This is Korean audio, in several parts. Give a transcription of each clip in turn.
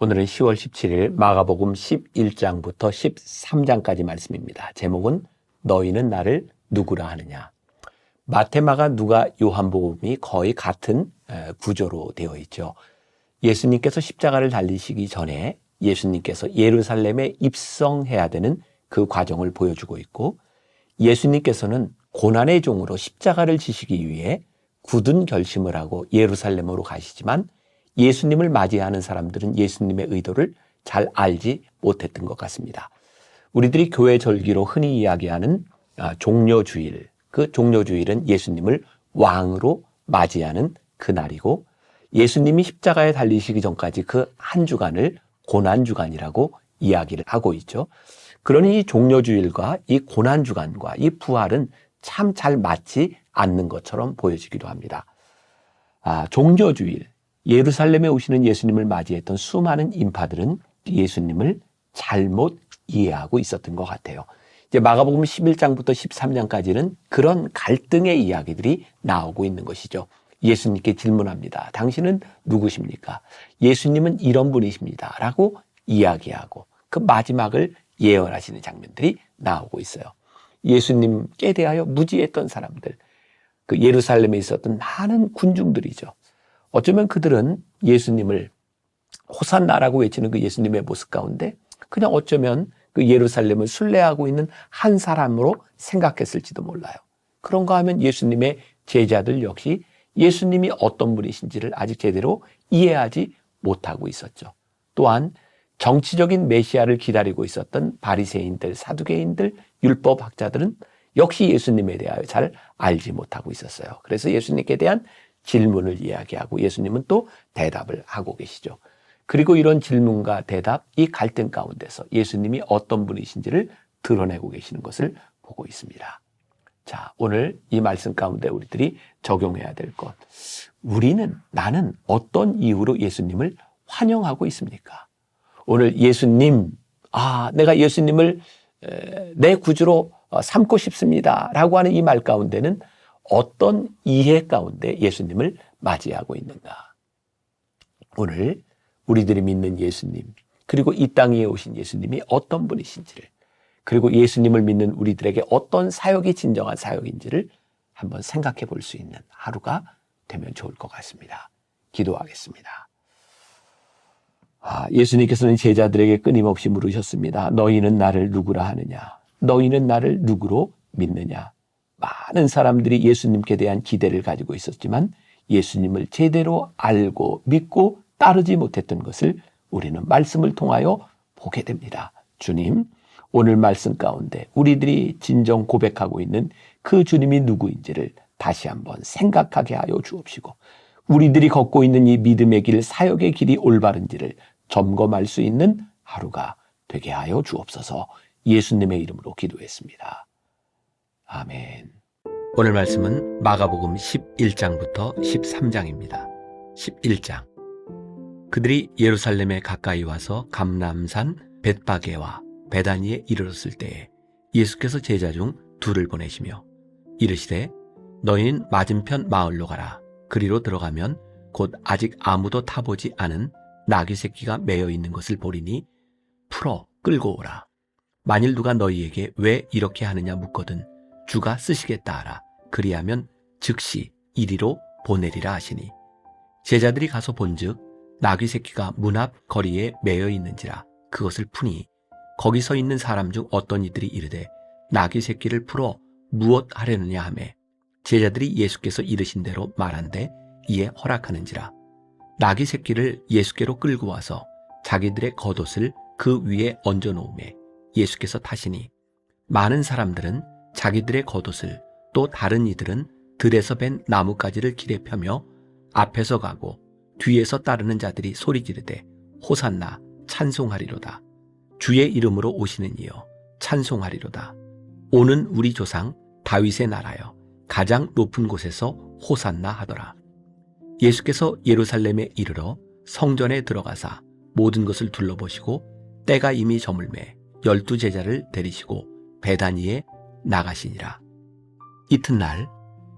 오늘은 10월 17일 마가복음 11장부터 13장까지 말씀입니다. 제목은 너희는 나를 누구라 하느냐. 마태, 마가, 누가, 요한복음이 거의 같은 구조로 되어 있죠. 예수님께서 십자가를 달리시기 전에 예수님께서 예루살렘에 입성해야 되는 그 과정을 보여주고 있고, 예수님께서는 고난의 종으로 십자가를 지시기 위해 굳은 결심을 하고 예루살렘으로 가시지만 예수님을 맞이하는 사람들은 예수님의 의도를 잘 알지 못했던 것 같습니다. 우리들이 교회 절기로 흔히 이야기하는 종려주일, 그 종려주일은 예수님을 왕으로 맞이하는 그날이고, 예수님이 십자가에 달리시기 전까지 그 한 주간을 고난주간이라고 이야기를 하고 있죠. 그러니 이 종려주일과 이 고난주간과 이 부활은 참 잘 맞지 않는 것처럼 보여지기도 합니다. 종려주일, 예루살렘에 오시는 예수님을 맞이했던 수많은 인파들은 예수님을 잘못 이해하고 있었던 것 같아요. 이제 마가복음 11장부터 13장까지는 그런 갈등의 이야기들이 나오고 있는 것이죠. 예수님께 질문합니다. 당신은 누구십니까? 예수님은 이런 분이십니다. 라고 이야기하고 그 마지막을 예언하시는 장면들이 나오고 있어요. 예수님께 대하여 무지했던 사람들, 그 예루살렘에 있었던 많은 군중들이죠. 어쩌면 그들은 예수님을 호산나라고 외치는 그 예수님의 모습 가운데 그냥 어쩌면 그 예루살렘을 순례하고 있는 한 사람으로 생각했을지도 몰라요. 그런가 하면 예수님의 제자들 역시 예수님이 어떤 분이신지를 아직 제대로 이해하지 못하고 있었죠. 또한 정치적인 메시아를 기다리고 있었던 바리새인들, 사두개인들, 율법학자들은 역시 예수님에 대하여 잘 알지 못하고 있었어요. 그래서 예수님께 대한 질문을 이야기하고 예수님은 또 대답을 하고 계시죠. 그리고 이런 질문과 대답, 이 갈등 가운데서 예수님이 어떤 분이신지를 드러내고 계시는 것을 보고 있습니다. 자, 오늘 이 말씀 가운데 우리들이 적용해야 될 것. 나는 어떤 이유로 예수님을 환영하고 있습니까? 오늘 예수님, 내가 예수님을 내 구주로 삼고 싶습니다. 라고 하는 이 말 가운데는 어떤 이해 가운데 예수님을 맞이하고 있는가? 오늘 우리들이 믿는 예수님, 그리고 이 땅 위에 오신 예수님이 어떤 분이신지를, 그리고 예수님을 믿는 우리들에게 어떤 사역이 진정한 사역인지를 한번 생각해 볼 수 있는 하루가 되면 좋을 것 같습니다. 기도하겠습니다. 예수님께서는 제자들에게 끊임없이 물으셨습니다. 너희는 나를 누구라 하느냐? 너희는 나를 누구로 믿느냐? 많은 사람들이 예수님께 대한 기대를 가지고 있었지만 예수님을 제대로 알고 믿고 따르지 못했던 것을 우리는 말씀을 통하여 보게 됩니다. 주님, 오늘 말씀 가운데 우리들이 진정 고백하고 있는 그 주님이 누구인지를 다시 한번 생각하게 하여 주옵시고, 우리들이 걷고 있는 이 믿음의 길, 사역의 길이 올바른지를 점검할 수 있는 하루가 되게 하여 주옵소서. 예수님의 이름으로 기도했습니다. 아멘. 오늘 말씀은 마가복음 11장부터 13장입니다. 11장. 그들이 예루살렘에 가까이 와서 감람산 벳바게와 베다니에 이르렀을 때에 예수께서 제자 중 둘을 보내시며 이르시되 너희는 맞은편 마을로 가라. 그리로 들어가면 곧 아직 아무도 타보지 않은 나귀 새끼가 매여 있는 것을 보리니 풀어 끌고 오라. 만일 누가 너희에게 왜 이렇게 하느냐 묻거든 주가 쓰시겠다 하라. 그리하면 즉시 이리로 보내리라 하시니 제자들이 가서 본즉 나귀 새끼가 문 앞 거리에 매여 있는지라. 그것을 푸니 거기 서 있는 사람 중 어떤 이들이 이르되 나귀 새끼를 풀어 무엇 하려느냐 하매 제자들이 예수께서 이르신 대로 말한대 이에 허락하는지라. 나귀 새끼를 예수께로 끌고 와서 자기들의 겉옷을 그 위에 얹어 놓으매 예수께서 타시니 많은 사람들은 자기들의 겉옷을, 또 다른 이들은 들에서 벤 나뭇가지를 길에 펴며 앞에서 가고 뒤에서 따르는 자들이 소리 지르되 호산나 찬송하리로다. 주의 이름으로 오시는 이여 찬송하리로다. 오는 우리 조상 다윗의 나라여 가장 높은 곳에서 호산나 하더라. 예수께서 예루살렘에 이르러 성전에 들어가사 모든 것을 둘러보시고 때가 이미 저물매 12 제자를 데리시고 베다니에 나가시니라. 이튿날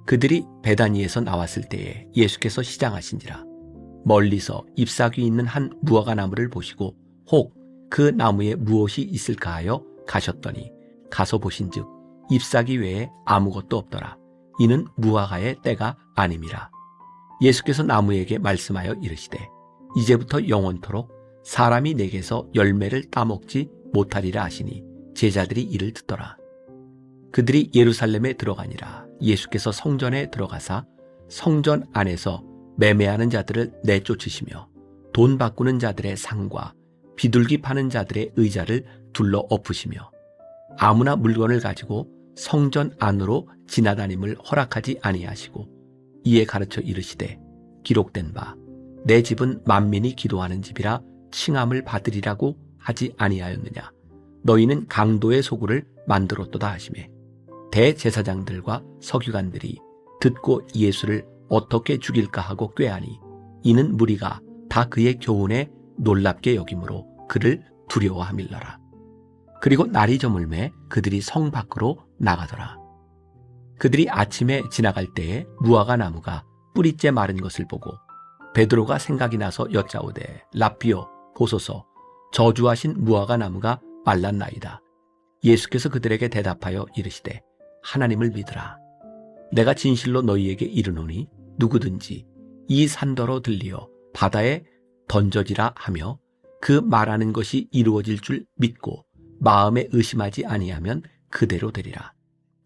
그들이 베다니에서 나왔을 때에 예수께서 시장하신지라. 멀리서 잎사귀 있는 한 무화과 나무를 보시고 혹 그 나무에 무엇이 있을까 하여 가셨더니 가서 보신즉 잎사귀 외에 아무것도 없더라. 이는 무화과의 때가 아님이라. 예수께서 나무에게 말씀하여 이르시되 이제부터 영원토록 사람이 내게서 열매를 따먹지 못하리라 하시니 제자들이 이를 듣더라. 그들이 예루살렘에 들어가니라. 예수께서 성전에 들어가사 성전 안에서 매매하는 자들을 내쫓으시며 돈 바꾸는 자들의 상과 비둘기 파는 자들의 의자를 둘러 엎으시며 아무나 물건을 가지고 성전 안으로 지나다님을 허락하지 아니하시고 이에 가르쳐 이르시되 기록된 바 내 집은 만민이 기도하는 집이라 칭함을 받으리라고 하지 아니하였느냐. 너희는 강도의 소굴을 만들었도다 하시매 대제사장들과 서기관들이 듣고 예수를 어떻게 죽일까 하고 꾀하니 이는 무리가 다 그의 교훈에 놀랍게 여김으로 그를 두려워함일러라. 그리고 날이 저물매 그들이 성 밖으로 나가더라. 그들이 아침에 지나갈 때에 무화과 나무가 뿌리째 마른 것을 보고 베드로가 생각이 나서 여짜오되 라삐요 보소서 저주하신 무화과 나무가 말랐나이다. 예수께서 그들에게 대답하여 이르시되 하나님을 믿으라. 내가 진실로 너희에게 이르노니 누구든지 이 산더러 들리어 바다에 던져지라 하며 그 말하는 것이 이루어질 줄 믿고 마음에 의심하지 아니하면 그대로 되리라.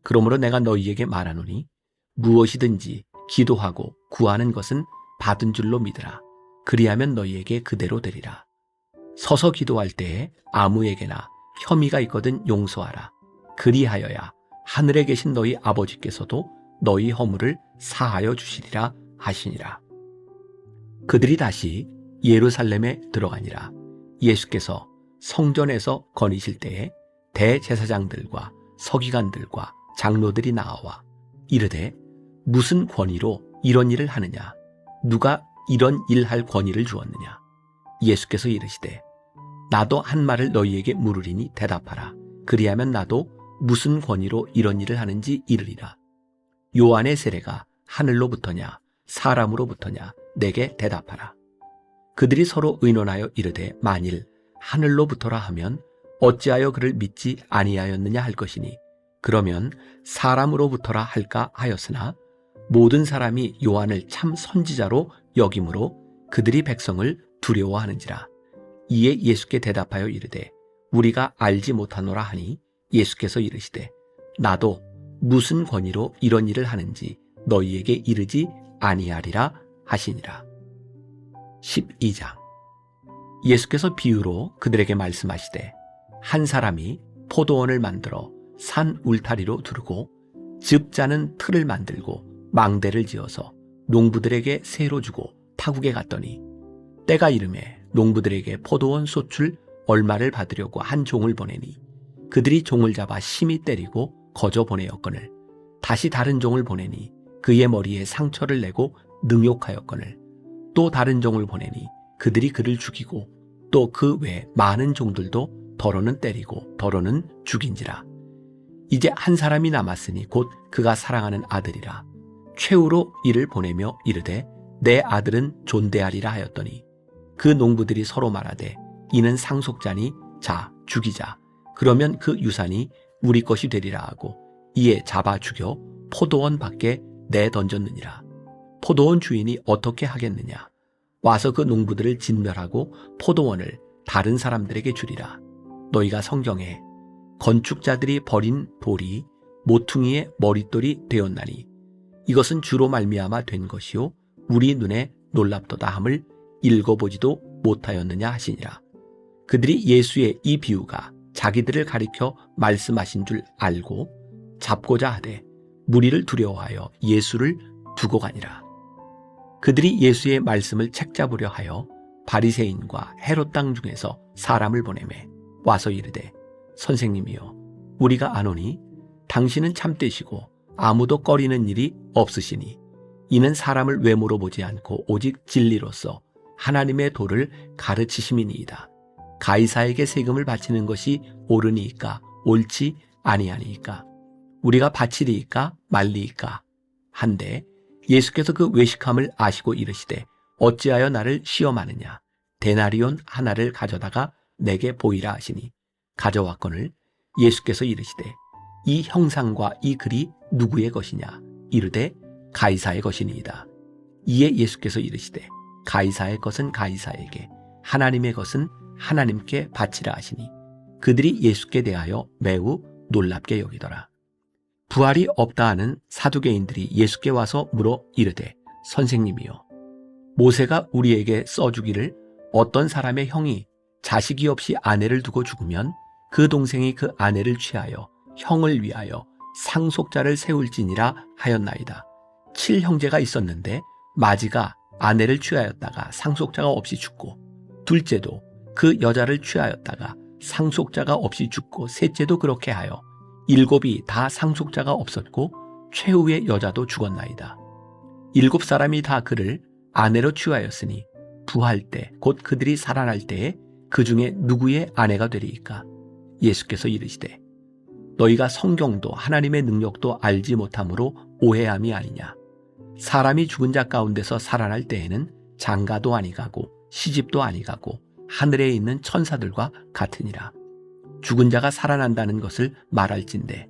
그러므로 내가 너희에게 말하노니 무엇이든지 기도하고 구하는 것은 받은 줄로 믿으라. 그리하면 너희에게 그대로 되리라. 서서 기도할 때에 아무에게나 혐의가 있거든 용서하라. 그리하여야 하늘에 계신 너희 아버지께서도 너희 허물을 사하여 주시리라 하시니라. 그들이 다시 예루살렘에 들어가니라. 예수께서 성전에서 거니실 때에 대제사장들과 서기관들과 장로들이 나와 이르되 무슨 권위로 이런 일을 하느냐? 누가 이런 일할 권위를 주었느냐? 예수께서 이르시되 나도 한 말을 너희에게 물으리니 대답하라. 그리하면 나도 무슨 권위로 이런 일을 하는지 이르리라. 요한의 세례가 하늘로부터냐 사람으로부터냐 내게 대답하라. 그들이 서로 의논하여 이르되 만일 하늘로부터라 하면 어찌하여 그를 믿지 아니하였느냐 할 것이니 그러면 사람으로부터라 할까 하였으나 모든 사람이 요한을 참 선지자로 여김으로 그들이 백성을 두려워하는지라. 이에 예수께 대답하여 이르되 우리가 알지 못하노라 하니 예수께서 이르시되 나도 무슨 권위로 이런 일을 하는지 너희에게 이르지 아니하리라 하시니라. 12장. 예수께서 비유로 그들에게 말씀하시되 한 사람이 포도원을 만들어 산 울타리로 두르고 즙 짜는 틀을 만들고 망대를 지어서 농부들에게 세로 주고 타국에 갔더니 때가 이르매 농부들에게 포도원 소출 얼마를 받으려고 한 종을 보내니 그들이 종을 잡아 심히 때리고 거저 보내었거늘 다시 다른 종을 보내니 그의 머리에 상처를 내고 능욕하였거늘 또 다른 종을 보내니 그들이 그를 죽이고 또 그 외 많은 종들도 더러는 때리고 더러는 죽인지라. 이제 한 사람이 남았으니 곧 그가 사랑하는 아들이라. 최후로 이를 보내며 이르되 내 아들은 존대하리라 하였더니 그 농부들이 서로 말하되 이는 상속자니 자 죽이자. 그러면 그 유산이 우리 것이 되리라 하고 이에 잡아 죽여 포도원 밖에 내던졌느니라. 포도원 주인이 어떻게 하겠느냐? 와서 그 농부들을 진멸하고 포도원을 다른 사람들에게 주리라. 너희가 성경에 건축자들이 버린 돌이 모퉁이의 머릿돌이 되었나니 이것은 주로 말미암아 된 것이요 우리 눈에 놀랍도다 함을 읽어보지도 못하였느냐 하시니라. 그들이 예수의 이 비유가 자기들을 가리켜 말씀하신 줄 알고 잡고자 하되 무리를 두려워하여 예수를 두고 가니라. 그들이 예수의 말씀을 책잡으려 하여 바리새인과 헤롯 땅 중에서 사람을 보내매 와서 이르되 선생님이여 우리가 아노니 당신은 참되시고 아무도 꺼리는 일이 없으시니 이는 사람을 외모로 보지 않고 오직 진리로서 하나님의 도를 가르치심이니이다. 가이사에게 세금을 바치는 것이 옳으니이까 옳지 아니하니이까 우리가 바치리이까 말리이까 한데 예수께서 그 외식함을 아시고 이르시되 어찌하여 나를 시험하느냐? 데나리온 하나를 가져다가 내게 보이라 하시니 가져왔거늘 예수께서 이르시되 이 형상과 이 글이 누구의 것이냐? 이르되 가이사의 것이니이다. 이에 예수께서 이르시되 가이사의 것은 가이사에게, 하나님의 것은 하나님께 바치라 하시니 그들이 예수께 대하여 매우 놀랍게 여기더라. 부활이 없다 하는 사두개인들이 예수께 와서 물어 이르되 선생님이여, 모세가 우리에게 써주기를 어떤 사람의 형이 자식이 없이 아내를 두고 죽으면 그 동생이 그 아내를 취하여 형을 위하여 상속자를 세울지니라 하였나이다. 7형제가 있었는데 마지가 아내를 취하였다가 상속자가 없이 죽고, 둘째도 그 여자를 취하였다가 상속자가 없이 죽고, 셋째도 그렇게 하여 7이 다 상속자가 없었고 최후의 여자도 죽었나이다. 7사람이 다 그를 아내로 취하였으니 부할 때 곧 그들이 살아날 때에 그 중에 누구의 아내가 되리이까? 예수께서 이르시되 너희가 성경도 하나님의 능력도 알지 못함으로 오해함이 아니냐? 사람이 죽은 자 가운데서 살아날 때에는 장가도 아니가고 시집도 아니가고 하늘에 있는 천사들과 같으니라. 죽은 자가 살아난다는 것을 말할진대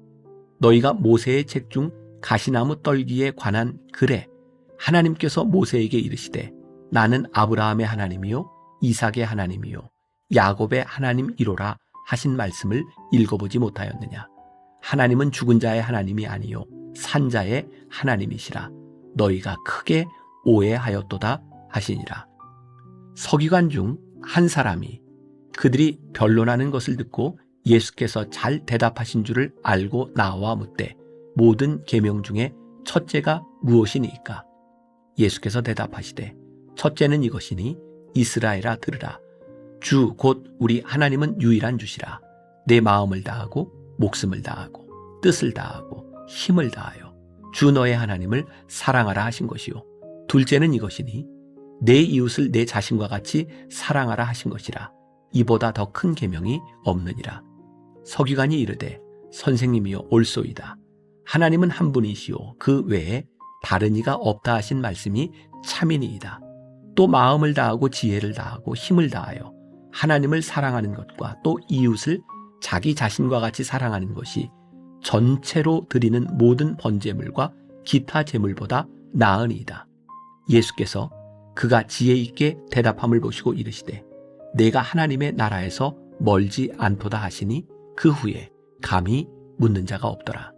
너희가 모세의 책 중 가시나무 떨기에 관한 글에 하나님께서 모세에게 이르시되 나는 아브라함의 하나님이요 이삭의 하나님이요 야곱의 하나님이로라 하신 말씀을 읽어보지 못하였느냐? 하나님은 죽은 자의 하나님이 아니요 산 자의 하나님이시라. 너희가 크게 오해하였도다 하시니라. 서기관 중 한 사람이 그들이 변론하는 것을 듣고 예수께서 잘 대답하신 줄을 알고 나와 묻되 모든 계명 중에 첫째가 무엇이니까? 예수께서 대답하시되 첫째는 이것이니 이스라엘아 들으라. 주 곧 우리 하나님은 유일한 주시라. 내 마음을 다하고 목숨을 다하고 뜻을 다하고 힘을 다하여 주 너의 하나님을 사랑하라 하신 것이요. 둘째는 이것이니 내 이웃을 내 자신과 같이 사랑하라 하신 것이라. 이보다 더 큰 계명이 없느니라. 서기관이 이르되 선생님이여 옳소이다. 하나님은 한 분이시요 그 외에 다른 이가 없다 하신 말씀이 참이니이다. 또 마음을 다하고 지혜를 다하고 힘을 다하여 하나님을 사랑하는 것과 또 이웃을 자기 자신과 같이 사랑하는 것이 전체로 드리는 모든 번제물과 기타 제물보다 나으니이다. 예수께서 그가 지혜 있게 대답함을 보시고 이르시되 내가 하나님의 나라에서 멀지 않도다 하시니 그 후에 감히 묻는 자가 없더라.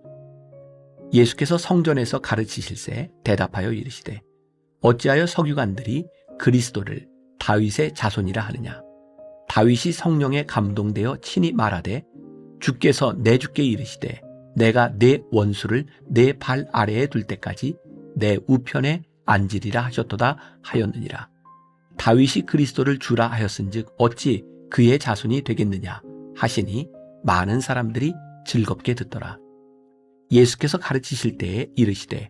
예수께서 성전에서 가르치실새 대답하여 이르시되 어찌하여 서기관들이 그리스도를 다윗의 자손이라 하느냐? 다윗이 성령에 감동되어 친히 말하되 주께서 내 주께 이르시되 내가 내 원수를 내 발 아래에 둘 때까지 내 우편에 앉으리라 하셨도다 하였느니라. 다윗이 그리스도를 주라 하였은즉 어찌 그의 자손이 되겠느냐 하시니 많은 사람들이 즐겁게 듣더라. 예수께서 가르치실 때에 이르시되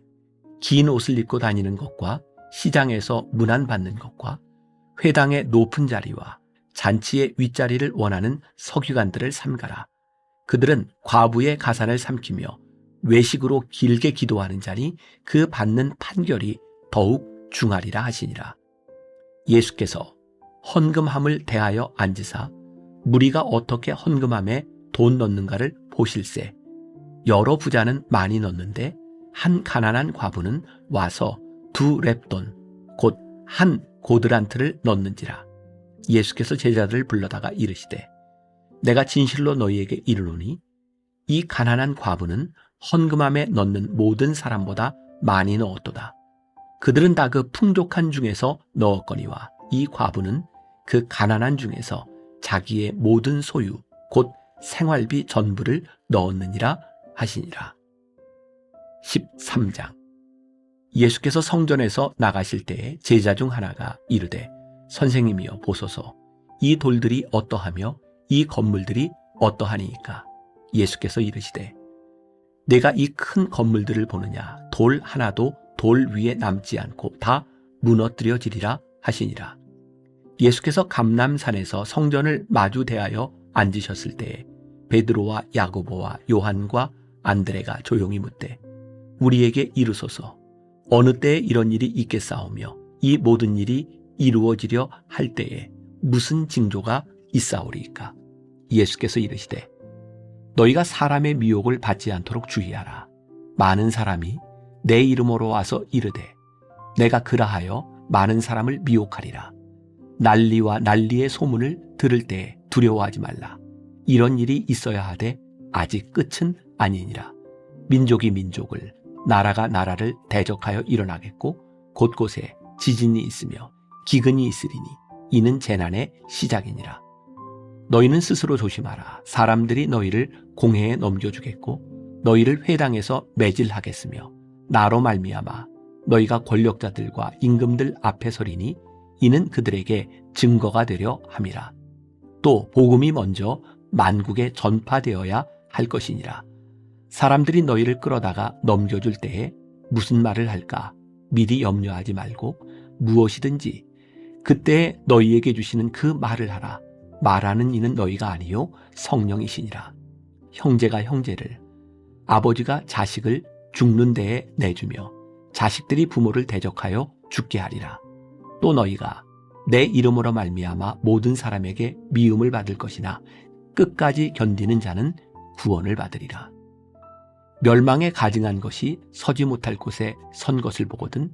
긴 옷을 입고 다니는 것과 시장에서 문안받는 것과 회당의 높은 자리와 잔치의 윗자리를 원하는 서기관들을 삼가라. 그들은 과부의 가산을 삼키며 외식으로 길게 기도하는 자니 그 받는 판결이 더욱 중하리라 하시니라. 예수께서 헌금함을 대하여 앉으사 무리가 어떻게 헌금함에 돈 넣는가를 보실세. 여러 부자는 많이 넣는데 한 가난한 과부는 와서 2렙돈 곧 한 고드란트를 넣는지라. 예수께서 제자들을 불러다가 이르시되 내가 진실로 너희에게 이르노니 이 가난한 과부는 헌금함에 넣는 모든 사람보다 많이 넣었도다. 그들은 다 그 풍족한 중에서 넣었거니와 이 과부는 그 가난한 중에서 자기의 모든 소유 곧 생활비 전부를 넣었느니라 하시니라. 13장. 예수께서 성전에서 나가실 때에 제자 중 하나가 이르되 선생님이여 보소서 이 돌들이 어떠하며 이 건물들이 어떠하니이까? 예수께서 이르시되 내가 이 큰 건물들을 보느냐? 돌 하나도 돌 위에 남지 않고 다 무너뜨려지리라 하시니라. 예수께서 감람산에서 성전을 마주 대하여 앉으셨을 때에 베드로와 야고보와 요한과 안드레가 조용히 묻되 우리에게 이르소서 어느 때에 이런 일이 있겠사오며 이 모든 일이 이루어지려 할 때에 무슨 징조가 있사오리이까? 예수께서 이르시되 너희가 사람의 미혹을 받지 않도록 주의하라. 많은 사람이 내 이름으로 와서 이르되 내가 그라하여 많은 사람을 미혹하리라. 난리와 난리의 소문을 들을 때에 두려워하지 말라. 이런 일이 있어야 하되 아직 끝은 아니니라. 민족이 민족을, 나라가 나라를 대적하여 일어나겠고 곳곳에 지진이 있으며 기근이 있으리니 이는 재난의 시작이니라. 너희는 스스로 조심하라. 사람들이 너희를 공회에 넘겨주겠고 너희를 회당에서 매질하겠으며 나로 말미암아 너희가 권력자들과 임금들 앞에 서리니 이는 그들에게 증거가 되려 함이라. 또 복음이 먼저 만국에 전파되어야 할 것이니라. 사람들이 너희를 끌어다가 넘겨줄 때에 무슨 말을 할까 미리 염려하지 말고 무엇이든지 그때에 너희에게 주시는 그 말을 하라. 말하는 이는 너희가 아니요 성령이시니라. 형제가 형제를, 아버지가 자식을 죽는 데에 내주며 자식들이 부모를 대적하여 죽게 하리라. 또 너희가 내 이름으로 말미암아 모든 사람에게 미움을 받을 것이나 끝까지 견디는 자는 구원을 받으리라. 멸망에 가증한 것이 서지 못할 곳에 선 것을 보거든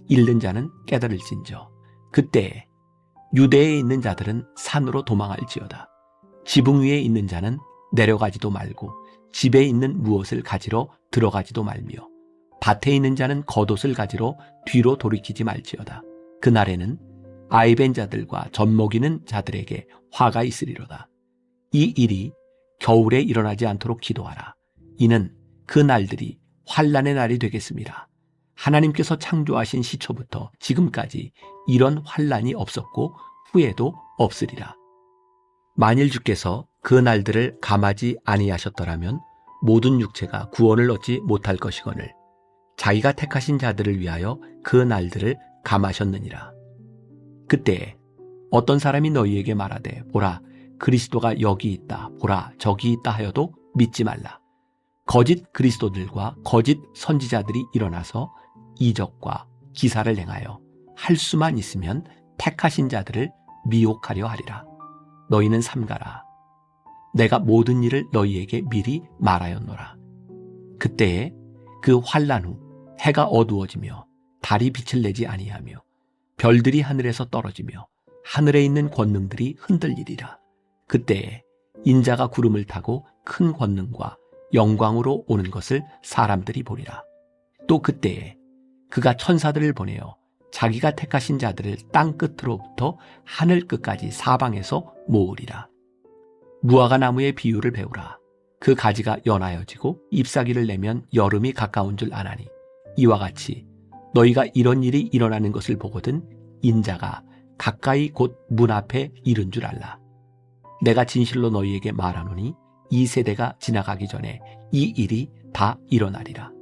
잃는 자는 깨달을진저 그때에 유대에 있는 자들은 산으로 도망할지어다. 지붕 위에 있는 자는 내려가지도 말고 집에 있는 무엇을 가지러 들어가지도 말며 밭에 있는 자는 겉옷을 가지러 뒤로 돌이키지 말지어다. 그날에는 아이벤 자들과 젖먹이는 자들에게 화가 있으리로다. 이 일이 겨울에 일어나지 않도록 기도하라. 이는 그 날들이 환난의 날이 되겠습니다. 하나님께서 창조하신 시초부터 지금까지 이런 환난이 없었고 후에도 없으리라. 만일 주께서 그 날들을 감하지 아니하셨더라면 모든 육체가 구원을 얻지 못할 것이거늘 자기가 택하신 자들을 위하여 그 날들을 감하셨느니라. 그때에 어떤 사람이 너희에게 말하되 보라 그리스도가 여기 있다 보라 저기 있다 하여도 믿지 말라. 거짓 그리스도들과 거짓 선지자들이 일어나서 이적과 기사를 행하여 할 수만 있으면 택하신 자들을 미혹하려 하리라. 너희는 삼가라. 내가 모든 일을 너희에게 미리 말하였노라. 그때에 그 환난 후 해가 어두워지며 달이 빛을 내지 아니하며 별들이 하늘에서 떨어지며 하늘에 있는 권능들이 흔들리리라. 그때에 인자가 구름을 타고 큰 권능과 영광으로 오는 것을 사람들이 보리라. 또 그때에 그가 천사들을 보내어 자기가 택하신 자들을 땅 끝으로부터 하늘 끝까지 사방에서 모으리라. 무화과 나무의 비유를 배우라. 그 가지가 연하여지고 잎사귀를 내면 여름이 가까운 줄 아나니 이와 같이 너희가 이런 일이 일어나는 것을 보거든 인자가 가까이 곧 문 앞에 이른 줄 알라. 내가 진실로 너희에게 말하노니 이 세대가 지나가기 전에 이 일이 다 일어나리라.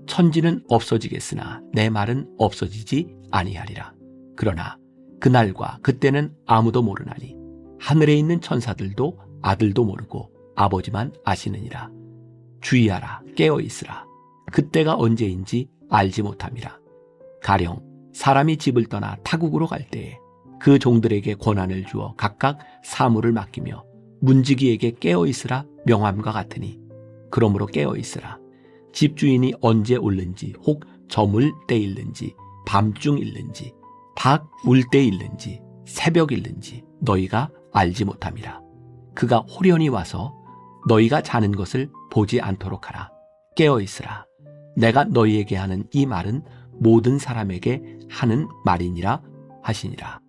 천지는 없어지겠으나 내 말은 없어지지 아니하리라. 그러나 그날과 그때는 아무도 모르나니 하늘에 있는 천사들도 아들도 모르고 아버지만 아시느니라. 주의하라 깨어있으라. 그때가 언제인지 알지 못함이라. 가령 사람이 집을 떠나 타국으로 갈 때에 그 종들에게 권한을 주어 각각 사물을 맡기며 문지기에게 깨어있으라 명함과 같으니 그러므로 깨어있으라. 집주인이 언제 올는지 혹 저물 때 일는지 밤중 일는지 닭 울 때 일는지 새벽 일는지 너희가 알지 못함이라. 그가 호련히 와서 너희가 자는 것을 보지 않도록 하라. 깨어있으라. 내가 너희에게 하는 이 말은 모든 사람에게 하는 말이니라 하시니라.